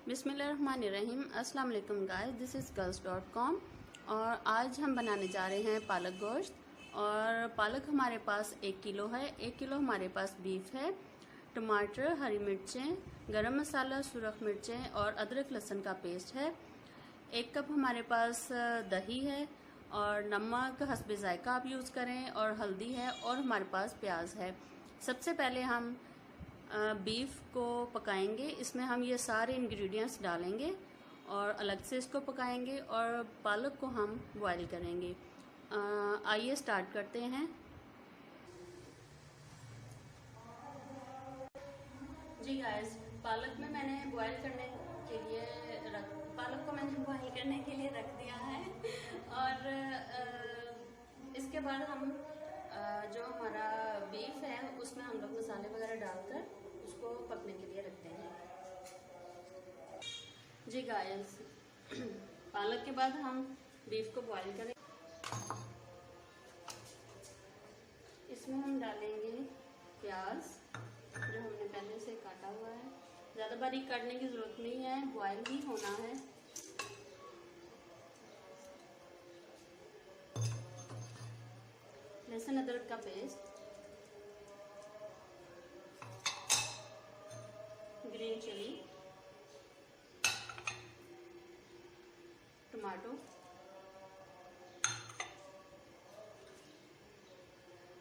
बिस्मिल्लाहिर्रहमानिर्रहीम। अस्सलाम वालेकुम गाइस, दिस इज़ girls.com। और आज हम बनाने जा रहे हैं पालक गोश्त। और पालक हमारे पास 1 किलो है। 1 किलो हमारे पास बीफ है, टमाटर, हरी मिर्चें, गरम मसाला, सुरख मिर्चें और अदरक लहसुन का पेस्ट है। 1 कप हमारे पास दही है और नमक हस्बे जायका आप यूज़ करें, और हल्दी है, और हमारे पास प्याज है। सबसे पहले हम बीफ को पकाएंगे। इसमें हम ये सारे इंग्रेडिएंट्स डालेंगे और अलग से इसको पकाएंगे, और पालक को हम बॉईल करेंगे। आइए स्टार्ट करते हैं। जी गाइस, पालक में मैंने बॉईल करने के लिए पालक को मैंने बॉईल करने के लिए रख दिया है। और इसके बाद हम जो हमारा बीफ है उसमें हम लोग मसाले वगैरह डालकर उसको पकने के लिए रखते हैं। जी गाइस, पालक के बाद हम बीफ को बॉईल करें। इसमें हम डालेंगे प्याज जो हमने पहले से काटा हुआ है। ज़्यादा बारीक काटने की ज़रूरत नहीं है, बॉयल ही होना है। लहसुन अदरक का पेस्ट, ग्रीन चिली, टमाटो,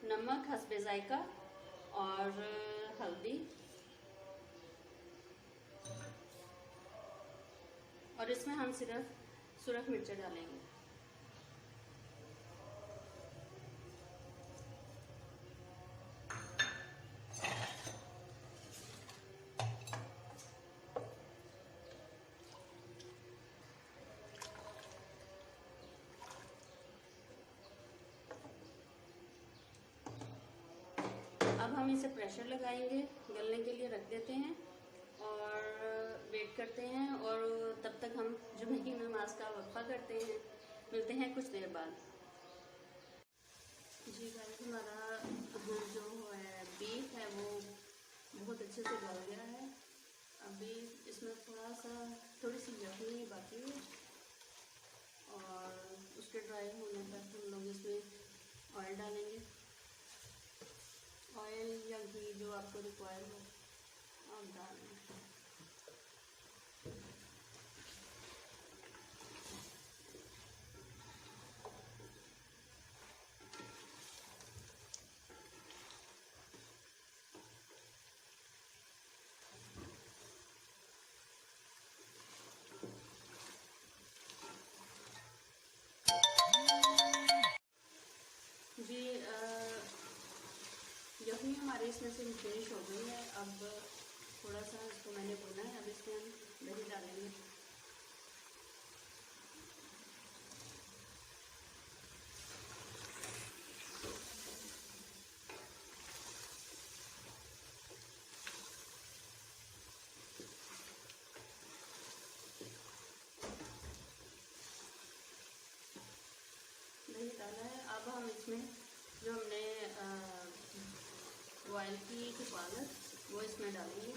नमक हस्बे जायका और हल्दी, और इसमें हम सिर्फ सुरख मिर्च डालेंगे। अब हम इसे प्रेशर लगाएंगे, गलने के लिए रख देते हैं और वेट करते हैं। और तब तक हम जुमे की नमाज का वक्फा करते हैं। मिलते हैं कुछ देर बाद। जी गाइस, हमारा जो है बीफ है वो बहुत अच्छे से गल गया है। अभी इसमें थोड़ी सी यखनी बाकी है, और उसके ड्राई होने तक हम लोग इसमें ऑयल डालेंगे। ऑयल या घी जो आपको रिक्वायर हो आप डालें। जी यखनी हमारे इसमें से फिनिश हो गई है। अब थोड़ा सा इसको मैंने भुना है। अब इसमें हम दही डालेंगे। दही डाला है। अब हम इसमें जो हमने बॉयल की थी पालक वो इसमें डालेंगे।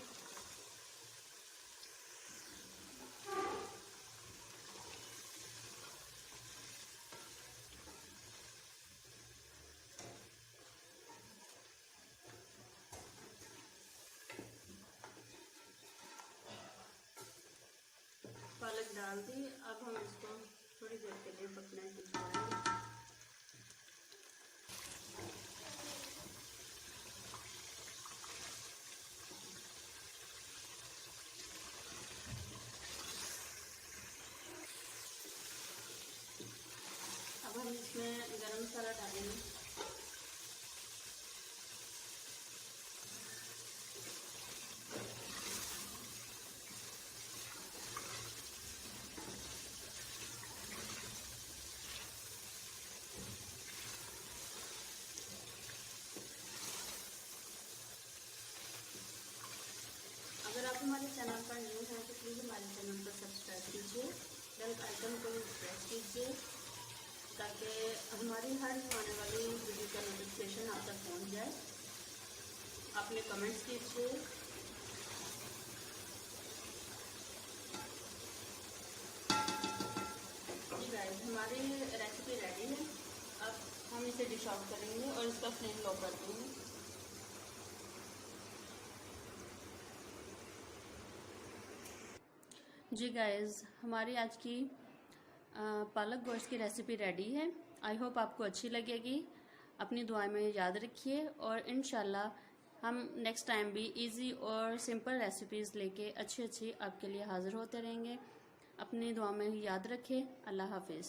पालक डाल दी। अब हम इसको थोड़ी देर के लिए पकने के लिए छोड़ेंगे। अब हम इसमें गरम मसाला डालेंगे। अगर आप हमारे चैनल पर न्यू हैं तो प्लीज़ हमारे चैनल पर सब्सक्राइब कीजिए, बेल आइकन को प्रेस कीजिए ताकि हमारी हर आने वाली वीडियो का नोटिफिकेशन आप तक पहुंच जाए। आपने कमेंट्स कीजिए। हमारी रेसिपी रेडी है। अब हम इसे डिश आउट करेंगे और इसका फ्लेम लो कर देंगे। जी गाइस, हमारी आज की पालक गोश्त की रेसिपी रेडी है। आई होप आपको अच्छी लगेगी। अपनी दुआ में याद रखिए और इंशाल्लाह हम नेक्स्ट टाइम भी इजी और सिंपल रेसिपीज़ लेके अच्छी अच्छी आपके लिए हाज़िर होते रहेंगे। अपनी दुआ में याद रखें। अल्लाह हाफिज़।